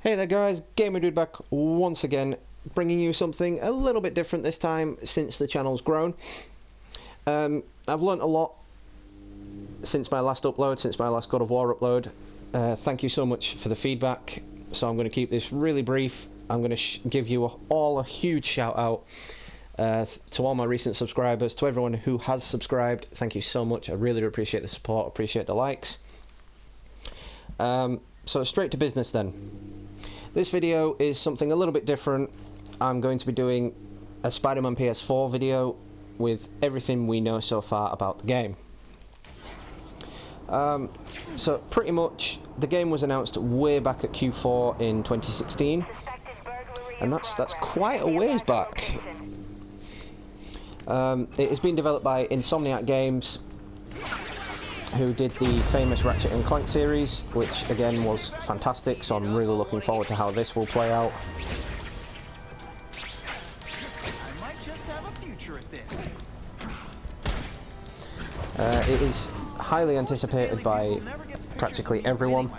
Hey there guys, Gamer Dude back once again, bringing you something a little bit different this time since the channel's grown. I've learnt a lot since my last upload, since my last God of War upload. Thank you so much for the feedback, so I'm going to keep this really brief. I'm going to give you all a huge shout out to all my recent subscribers, to everyone who has subscribed. Thank you so much, I really appreciate the support, appreciate the likes. So straight to business then. This video is something a little bit different. I'm going to be doing a Spiderman PS4 video with everything we know so far about the game. So pretty much the game was announced way back at Q4 in 2016, and that's quite a ways back. It has been developed by Insomniac Games, who did the famous Ratchet & Clank series, which again was fantastic, so I'm really looking forward to how this will play out. I might just have a future at this. It is highly anticipated by practically everyone.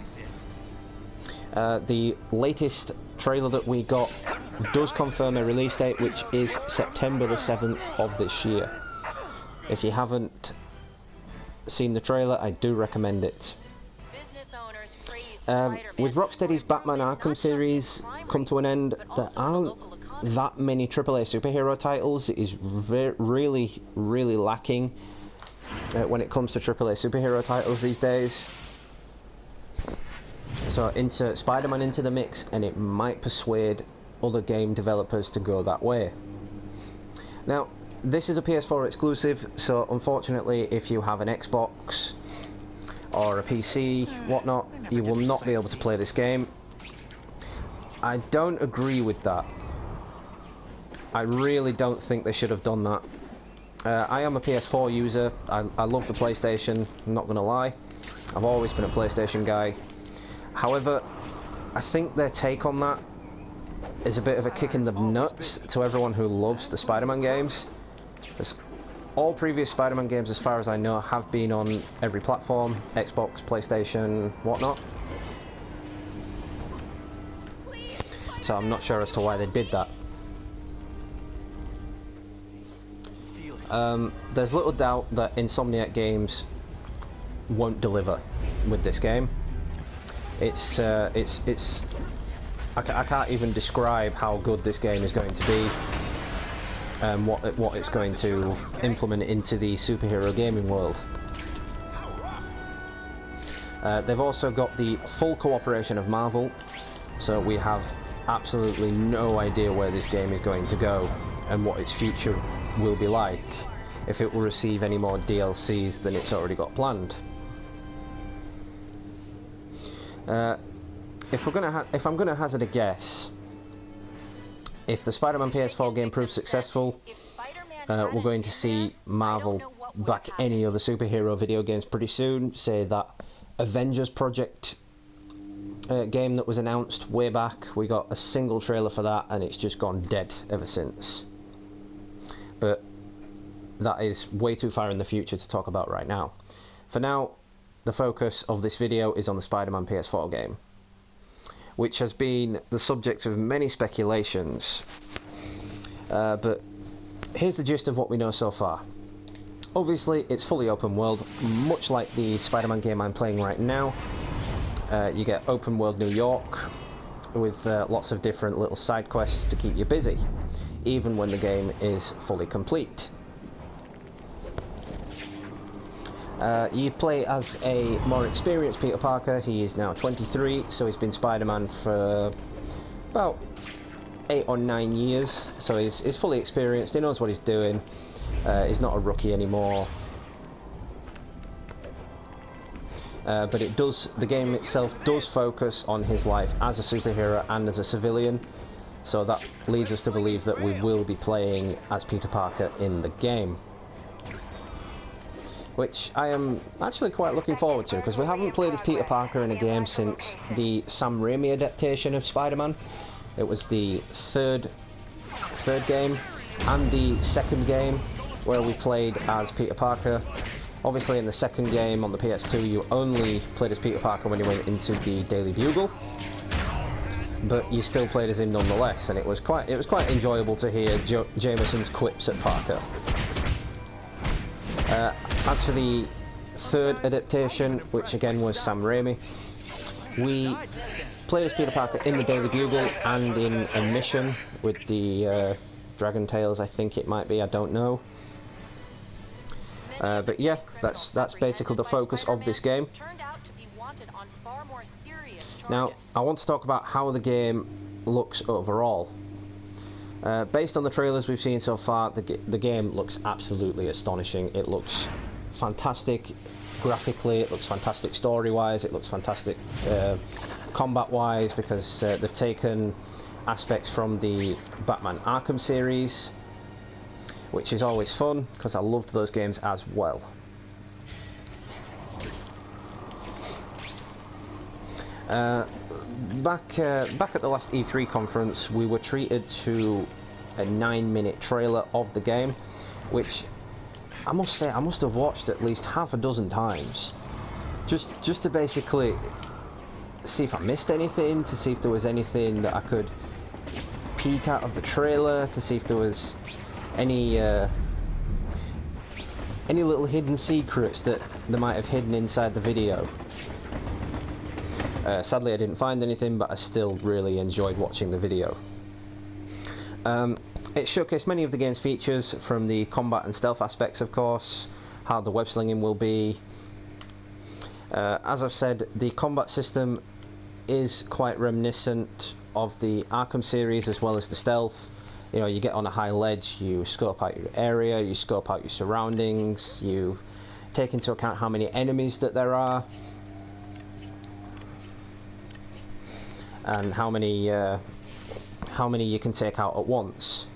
The latest trailer that we got does confirm a release date, which is September the 7th of this year. If you haven't seen the trailer, I do recommend it. With Rocksteady's Batman Arkham series come to an end, there aren't that many AAA superhero titles. It is really lacking when it comes to AAA superhero titles these days. So insert Spider-Man into the mix and it might persuade other game developers to go that way. Now, this is a PS4 exclusive, so unfortunately if you have an Xbox or a PC, whatnot, you will not be able to play this game. I don't agree with that. I really don't think they should have done that. I am a PS4 user. I love the PlayStation, I'm not going to lie. I've always been a PlayStation guy. However, I think their take on that is a bit of a kick in the nuts to everyone who loves the Spider-Man games. All previous Spider-Man games, as far as I know, have been on every platform, Xbox, PlayStation, whatnot. So I'm not sure as to why they did that. There's little doubt that Insomniac Games won't deliver with this game. I can't even describe how good this game is going to be. What it's going to implement into the superhero gaming world. They've also got the full cooperation of Marvel, so we have absolutely no idea where this game is going to go and what its future will be like, if it will receive any more DLCs than it's already got planned. If I'm gonna hazard a guess, if the Spider-Man PS4 game proves successful, we're going to see Marvel back any other superhero video games pretty soon. Say that Avengers Project game that was announced way back, we got a single trailer for that and it's just gone dead ever since. But that is way too far in the future to talk about right now. For now, the focus of this video is on the Spider-Man PS4 game, which has been the subject of many speculations. But here's the gist of what we know so far. Obviously, it's fully open world, much like the Spider-Man game I'm playing right now. You get open world New York, with lots of different little side quests to keep you busy, even when the game is fully complete. You play as a more experienced Peter Parker. He is now 23, so he's been Spider-Man for about 8 or 9 years, so he's fully experienced, he knows what he's doing, he's not a rookie anymore. But the game itself does focus on his life as a superhero and as a civilian, so that leads us to believe that we will be playing as Peter Parker in the game, which I am actually quite looking forward to, because we haven't played as Peter Parker in a game since the Sam Raimi adaptation of Spider-Man. It was the third game and the second game where we played as Peter Parker. Obviously in the second game on the PS2 you only played as Peter Parker when you went into the Daily Bugle. but you still played as him nonetheless, and it was quite enjoyable to hear Jameson's quips at Parker. As for the third adaptation, which again was Sam Raimi, we played as Peter Parker in the Daily Bugle and in a mission with the Dragon Tales, I think it might be, I don't know. But yeah, that's basically the focus of this game. Now, I want to talk about how the game looks overall. Based on the trailers we've seen so far, the game looks absolutely astonishing. It looks fantastic graphically, it looks fantastic story-wise, it looks fantastic combat-wise, because they've taken aspects from the Batman Arkham series, which is always fun, because I loved those games as well. Back at the last E3 conference, we were treated to a 9-minute trailer of the game, which I must say I must have watched at least half a dozen times, just to basically see if I missed anything, to see if there was anything that I could peek out of the trailer, to see if there was any little hidden secrets that they might have hidden inside the video. Sadly I didn't find anything, but I still really enjoyed watching the video. It showcased many of the game's features, from the combat and stealth aspects of course, how the web slinging will be. As I've said, the combat system is quite reminiscent of the Arkham series as well as the stealth. You know, you get on a high ledge, you scope out your area, you scope out your surroundings, you take into account how many enemies that there are, and how many you can take out at once.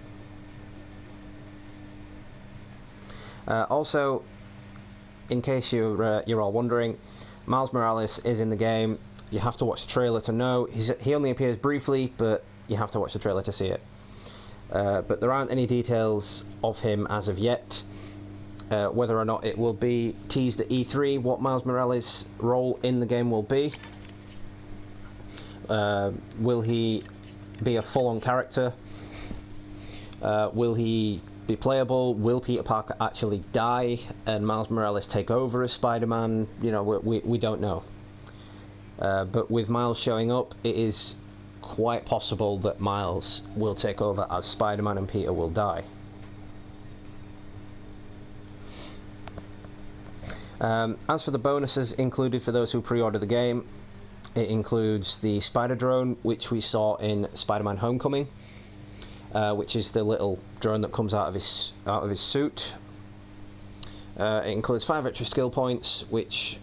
Also, in case you're all wondering, Miles Morales is in the game. You have to watch the trailer to know. He only appears briefly, but you have to watch the trailer to see it. But there aren't any details of him as of yet. Whether or not it will be teased at E3, what Miles Morales' role in the game will be. Will he be a full-on character? Will he be playable? Will Peter Parker actually die and Miles Morales take over as Spider-Man? You know, we don't know. But with Miles showing up, it is quite possible that Miles will take over as Spider-Man and Peter will die. As for the bonuses included for those who pre-order the game, it includes the Spider Drone, which we saw in Spider-Man Homecoming, which is the little drone that comes out of his suit. It includes 5 extra skill points, which,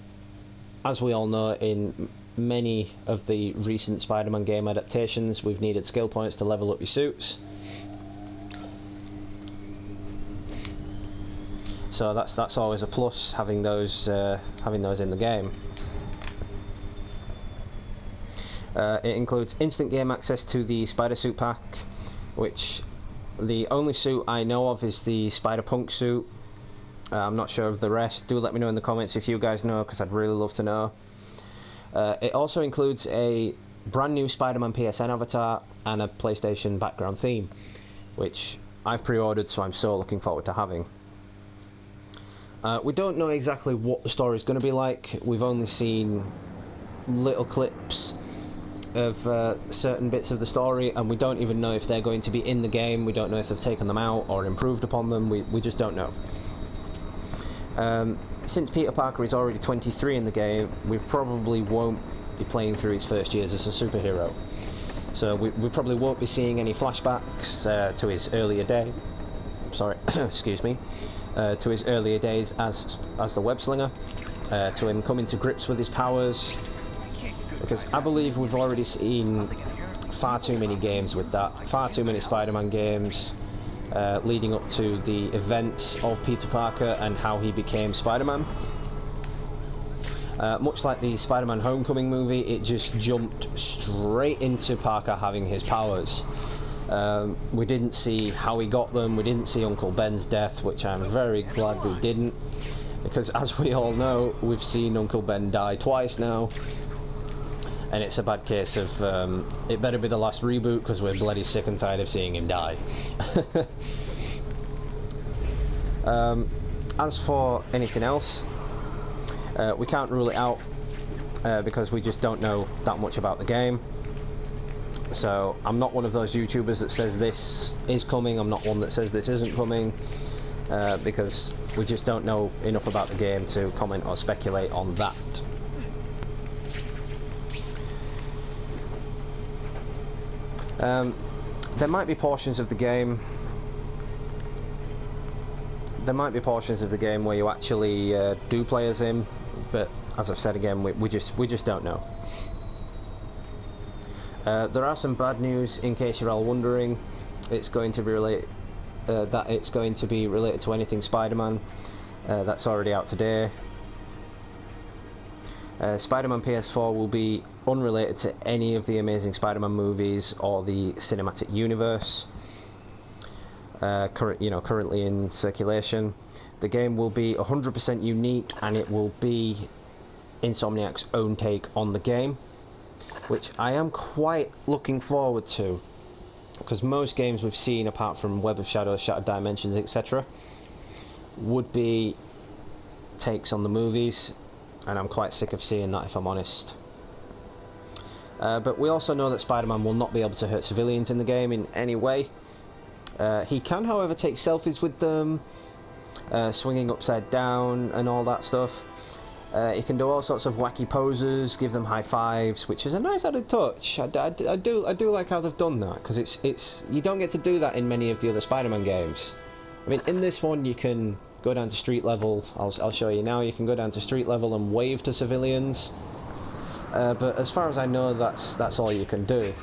as we all know, in many of the recent Spider-Man game adaptations, we've needed skill points to level up your suits. So that's always a plus, having those in the game. It includes instant game access to the Spider Suit pack, which the only suit I know of is the Spider-Punk suit. I'm not sure of the rest. Do let me know in the comments if you guys know, because I'd really love to know. It also includes a brand new Spider-Man PSN avatar and a PlayStation background theme, which I've pre-ordered, so I'm so looking forward to having. We don't know exactly what the story is going to be like. We've only seen little clips of certain bits of the story, and we don't even know if they're going to be in the game. We don't know if they've taken them out or improved upon them. We just don't know. Since Peter Parker is already 23 in the game, we probably won't be playing through his first years as a superhero. So we probably won't be seeing any flashbacks to his earlier day. Sorry, excuse me. To his earlier days as the web slinger, to him coming to grips with his powers. Because I believe we've already seen far too many games with that, far too many Spider-Man games leading up to the events of Peter Parker and how he became Spider-Man. Much like the Spider-Man Homecoming movie, it just jumped straight into Parker having his powers. We didn't see how he got them, we didn't see Uncle Ben's death, which I'm very glad we didn't, because as we all know, we've seen Uncle Ben die twice now. and it's a bad case of it better be the last reboot because we're bloody sick and tired of seeing him die. As for anything else, we can't rule it out because we just don't know that much about the game. So I'm not one of those YouTubers that says this is coming, I'm not one that says this isn't coming, because we just don't know enough about the game to comment or speculate on that. There might be portions of the game where you actually do play as him, but as I've said again, we just don't know. There are some bad news in case you're all wondering. It's going to be related to anything Spider-Man. That's already out today. Spider-Man PS4 will be unrelated to any of the Amazing Spider-Man movies or the cinematic universe currently in circulation. The game will be 100% unique, and it will be Insomniac's own take on the game, which I am quite looking forward to, because most games we've seen, apart from Web of Shadows, Shattered Dimensions, etc., would be takes on the movies, and I'm quite sick of seeing that, if I'm honest. But we also know that Spider-Man will not be able to hurt civilians in the game in any way. He can, however, take selfies with them, swinging upside down and all that stuff. He can do all sorts of wacky poses, give them high fives, which is a nice added touch. I do like how they've done that, because it's you don't get to do that in many of the other Spider-Man games. I mean, in this one you can go down to street level. I'll show you now. You can go down to street level and wave to civilians, but as far as I know, that's all you can do.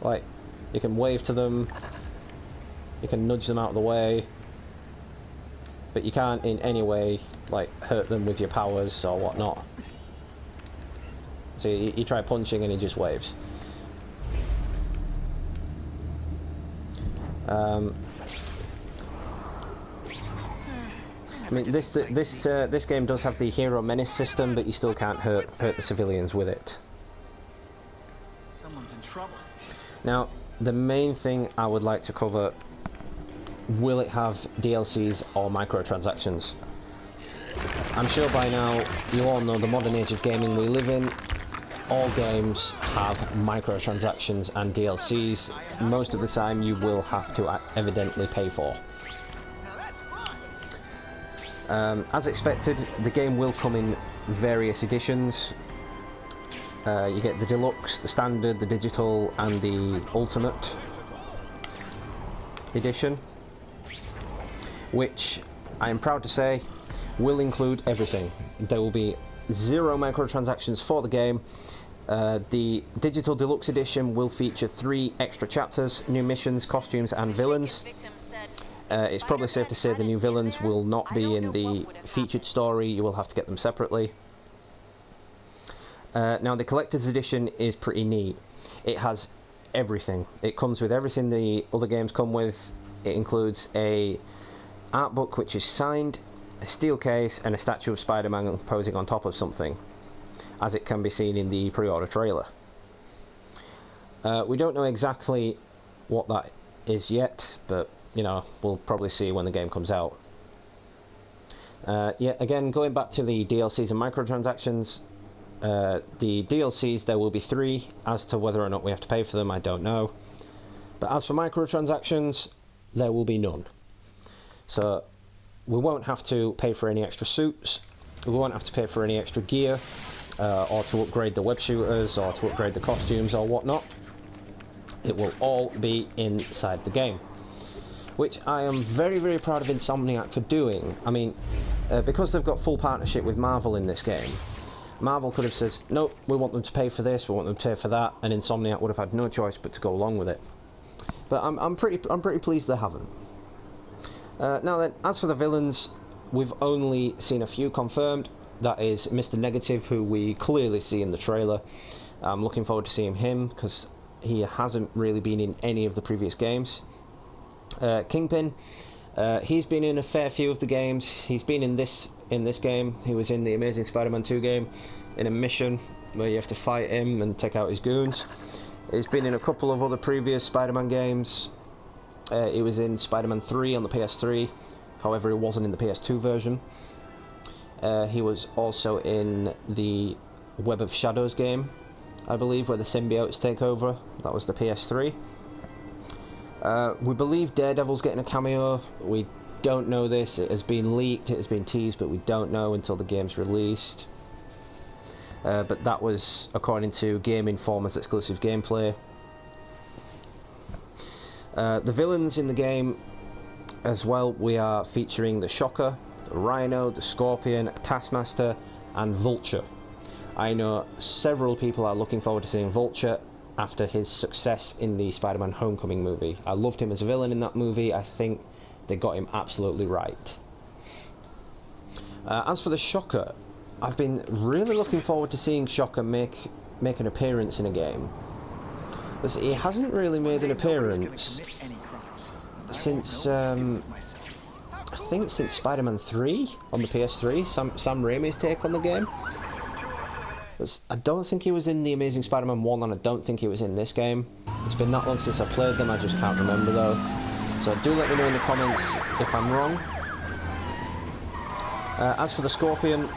Like, you can wave to them, you can nudge them out of the way, but you can't in any way like hurt them with your powers or whatnot. So you try punching and he just waves. I mean, this game does have the hero menace system, but you still can't hurt the civilians with it. Someone's in trouble. Now, the main thing I would like to cover: will it have DLCs or microtransactions? I'm sure by now you all know the modern age of gaming we live in. All games have microtransactions and DLCs. Most of the time you will have to evidently pay for. As expected, the game will come in various editions. You get the deluxe, the standard, the digital, and the ultimate edition, which I am proud to say will include everything. There will be 0 microtransactions for the game. The digital deluxe edition will feature 3 extra chapters, new missions, costumes, and villains. It's probably safe to say the new villains will not be in the featured story. You will have to get them separately. Now, the collector's edition is pretty neat. It has everything. It comes with everything the other games come with. It includes a art book which is signed, a steel case, and a statue of Spider-Man posing on top of something, as it can be seen in the pre-order trailer. We don't know exactly what that is yet, but you know, we'll probably see when the game comes out. Yeah, again, going back to the DLCs and microtransactions, the DLCs, there will be 3. As to whether or not we have to pay for them, I don't know. But as for microtransactions, there will be none. So we won't have to pay for any extra suits, we won't have to pay for any extra gear, or to upgrade the web shooters, or to upgrade the costumes or whatnot. It will all be inside the game, which I am very, very proud of Insomniac for doing. I mean, because they've got full partnership with Marvel in this game, Marvel could have said, nope, we want them to pay for this, we want them to pay for that, and Insomniac would have had no choice but to go along with it. But I'm pretty pleased they haven't. Now then, as for the villains, we've only seen a few confirmed. That is Mr. Negative, who we clearly see in the trailer. I'm looking forward to seeing him, because he hasn't really been in any of the previous games. Kingpin, he's been in a fair few of the games. He's been in this game. He was in the Amazing Spider-Man 2 game in a mission where you have to fight him and take out his goons. It's been in a couple of other previous Spider-Man games. It was in Spider-Man 3 on the PS3, however it wasn't in the PS2 version. He was also in the Web of Shadows game, I believe, where the symbiotes take over. That was the PS3. We believe Daredevil's getting a cameo. We don't know this. It has been leaked, it has been teased, but we don't know until the game's released. But that was according to Game Informer's exclusive gameplay. The villains in the game as well, we are featuring the Shocker, the Rhino, the Scorpion, Taskmaster and Vulture. I know several people are looking forward to seeing Vulture after his success in the Spider-Man Homecoming movie. I loved him as a villain in that movie. I think they got him absolutely right. As for the Shocker, I've been really looking forward to seeing Shocker make an appearance in a game. Because he hasn't really made an appearance since, I think since Spider-Man 3 on the PS3, Sam Raimi's take on the game. I don't think he was in the Amazing Spider-Man 1, and I don't think he was in this game. It's been that long since I played them, I just can't remember though. So do let me know in the comments if I'm wrong. As for the Scorpion,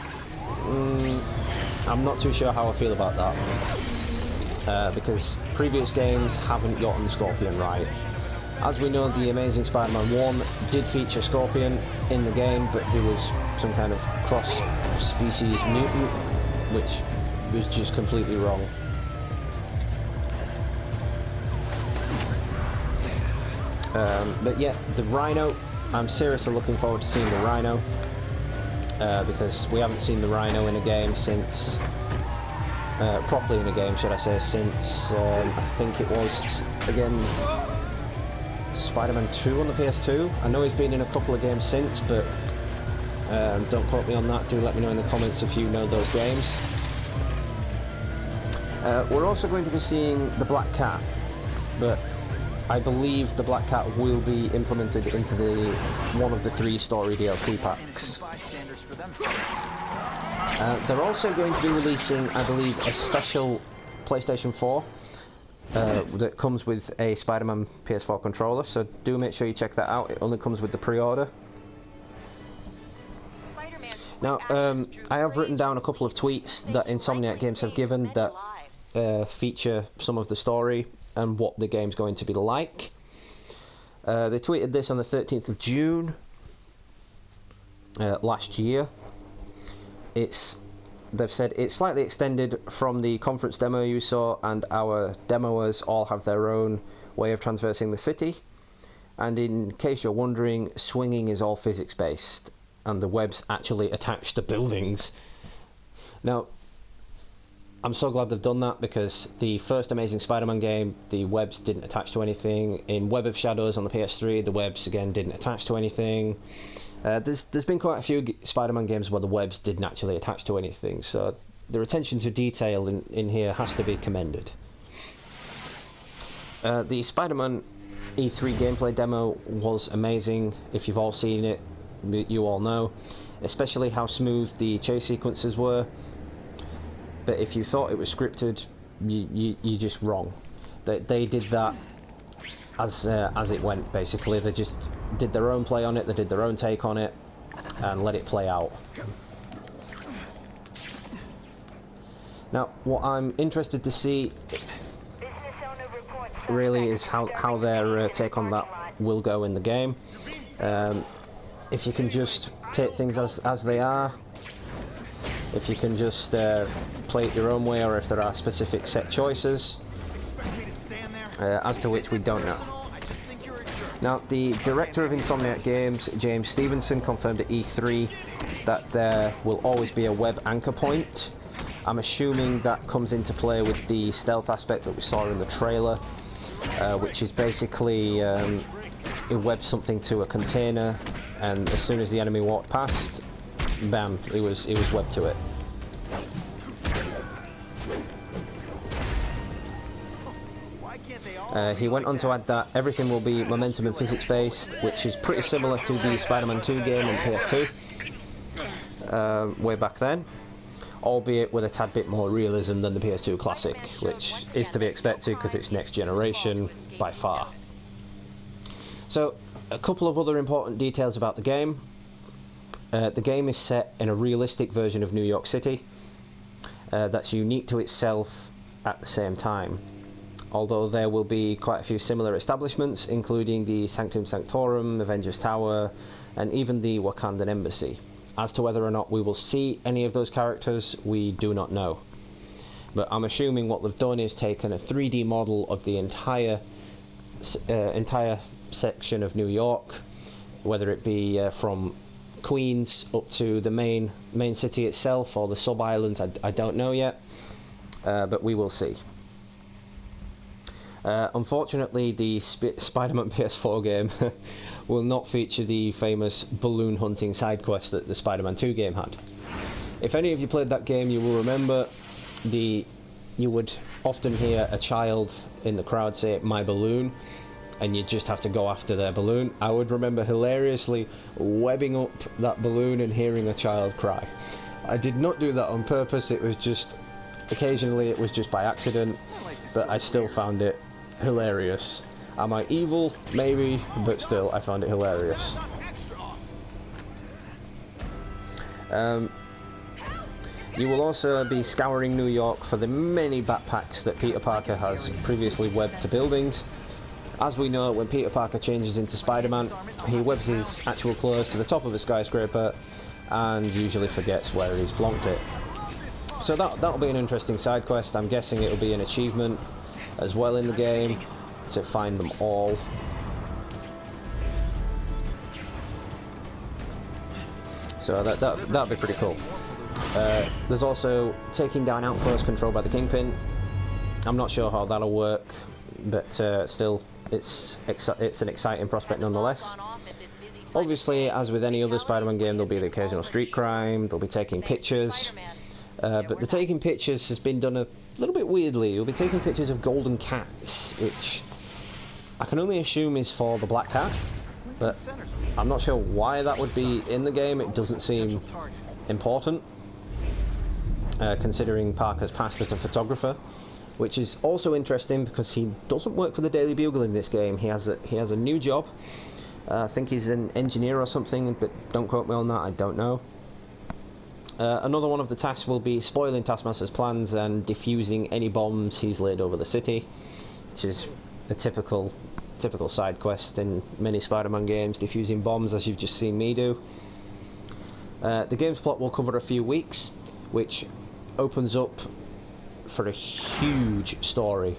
I'm not too sure how I feel about that. Because previous games haven't gotten the Scorpion right. As we know, the Amazing Spider-Man 1 did feature Scorpion in the game, but he was some kind of cross-species mutant, which was just completely wrong. But yeah, the Rhino, I'm seriously looking forward to seeing the Rhino, because we haven't seen the Rhino in a game since, properly in a game should I say, since I think it was, again, Spider-Man 2 on the PS2. I know he's been in a couple of games since, but don't quote me on that. Do let me know in the comments if you know those games. We're also going to be seeing the Black Cat, but I believe the Black Cat will be implemented into one of the 3 story DLC packs. They're also going to be releasing, I believe, a special PlayStation 4 that comes with a Spider-Man PS4 controller, so do make sure you check that out. It only comes with the pre-order. Now, I have written down a couple of tweets that Insomniac Games have given that feature some of the story and what the game's going to be like. They tweeted this on the 13th of June last year. They've said it's slightly extended from the conference demo you saw, and our demoers all have their own way of traversing the city. And in case you're wondering, swinging is all physics based, and the webs actually attach to buildings. Now, I'm so glad they've done that, because the first Amazing Spider-Man game, the webs didn't attach to anything. In Web of Shadows on the PS3, the webs again didn't attach to anything. There's been quite a few Spider-Man games where the webs didn't actually attach to anything, so the attention to detail in here has to be commended. The Spider-Man E3 gameplay demo was amazing. If you've all seen it, you all know, especially how smooth the chase sequences were. But if you thought it was scripted, you're just wrong. They did that as it went, basically. They just did their own play on it, they did their own take on it, and let it play out. Now, what I'm interested to see really is how their take on that will go in the game. If you can just take things as they are, if you can just play it your own way, or if there are specific set choices, as to which we don't know. Now, the director of Insomniac Games, James Stevenson, confirmed at E3 that there will always be a web anchor point. I'm assuming that comes into play with the stealth aspect that we saw in the trailer, which is basically it webs something to a container, and as soon as the enemy walked past, bam, it was webbed to it. He went on to add that everything will be momentum and physics based, which is pretty similar to the Spider-Man 2 game on PS2 way back then. albeit with a tad bit more realism than the PS2 Classic, which is to be expected because it's next generation by far. So, a couple of other important details about the game. The game is set in a realistic version of New York City that's unique to itself at the same time. Although there will be quite a few similar establishments, including the Sanctum Sanctorum, Avengers Tower, and even the Wakandan Embassy. As to whether or not we will see any of those characters, we do not know. But I'm assuming what they've done is taken a 3D model of the entire section of New York, whether it be from Queens up to the main city itself or the sub-islands. I don't know yet, but we will see. Unfortunately, the Spiderman PS4 game will not feature the famous balloon hunting side quest that the Spider-Man 2 game had. If any of you played that game, you will remember you would often hear a child in the crowd say, "My balloon," and you just have to go after their balloon. I would remember hilariously webbing up that balloon and hearing a child cry. I did not do that on purpose, it was just, occasionally it was just by accident, but I still found it hilarious. Am I evil? Maybe, but still, I found it hilarious. You will also be scouring New York for the many backpacks that Peter Parker has previously webbed to buildings. As we know, when Peter Parker changes into Spider-Man, he webs his actual clothes to the top of a skyscraper and usually forgets where he's plonked it. So that'll be an interesting side quest. I'm guessing it'll be an achievement as well in the game to find them all. So that'll be pretty cool. There's also taking down outposts controlled by the Kingpin. I'm not sure how that'll work, but still, it's an exciting prospect nonetheless. Obviously, as with any other Spider-Man game, there'll be the occasional street crime, they'll be taking pictures, but the taking pictures has been done a little bit weirdly. You'll be taking pictures of golden cats, which I can only assume is for the Black Cat, but I'm not sure why that would be in the game. It doesn't seem important, considering Parker's past as a photographer, which is also interesting because he doesn't work for the Daily Bugle in this game. He has a new job. I think he's an engineer or something, but don't quote me on that, I don't know. Another one of the tasks will be spoiling Taskmaster's plans and defusing any bombs he's laid over the city, which is a typical side quest in many Spider-Man games, defusing bombs, as you've just seen me do. The game's plot will cover a few weeks, which opens up for a huge story.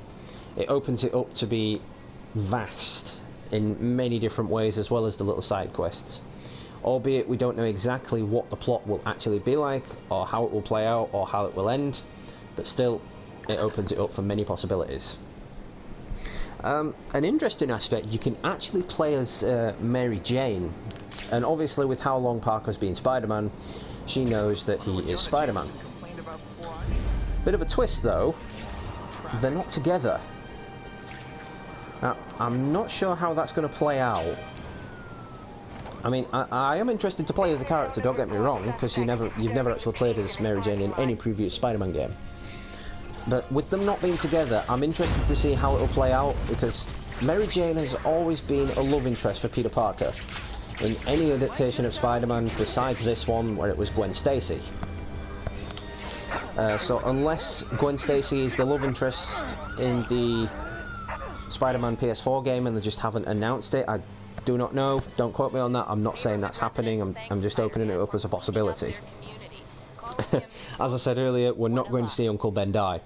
It opens it up to be vast in many different ways, as well as the little side quests. Albeit we don't know exactly what the plot will actually be like, or how it will play out, or how it will end, but still, it opens it up for many possibilities. An interesting aspect, you can actually play as Mary Jane, and obviously with how long Parker's been Spider-Man, she knows that he is Spider-Man. Bit of a twist though, they're not together. Now, I'm not sure how that's going to play out. I mean, I am interested to play as the character, don't get me wrong, because you've never actually played as Mary Jane in any previous Spider-Man game. But with them not being together, I'm interested to see how it'll play out, because Mary Jane has always been a love interest for Peter Parker in any adaptation of Spider-Man besides this one, where it was Gwen Stacy. So unless Gwen Stacy is the love interest in the Spider-Man PS4 game and they just haven't announced it, I do not know. Don't quote me on that. I'm not saying that's happening. I'm just opening it up as a possibility. As I said earlier, we're not going to see Uncle Ben die.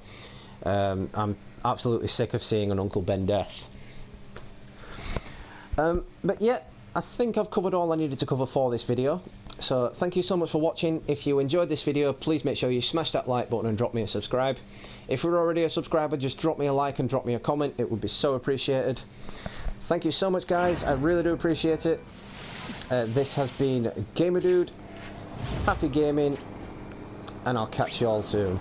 I'm absolutely sick of seeing an Uncle Ben death. But yeah, I think I've covered all I needed to cover for this video. So thank you so much for watching. If you enjoyed this video, please make sure you smash that like button and drop me a subscribe. If you're already a subscriber, just drop me a like and drop me a comment. It would be so appreciated. Thank you so much, guys. I really do appreciate it. This has been Gamer Dude. Happy gaming, and I'll catch you all soon.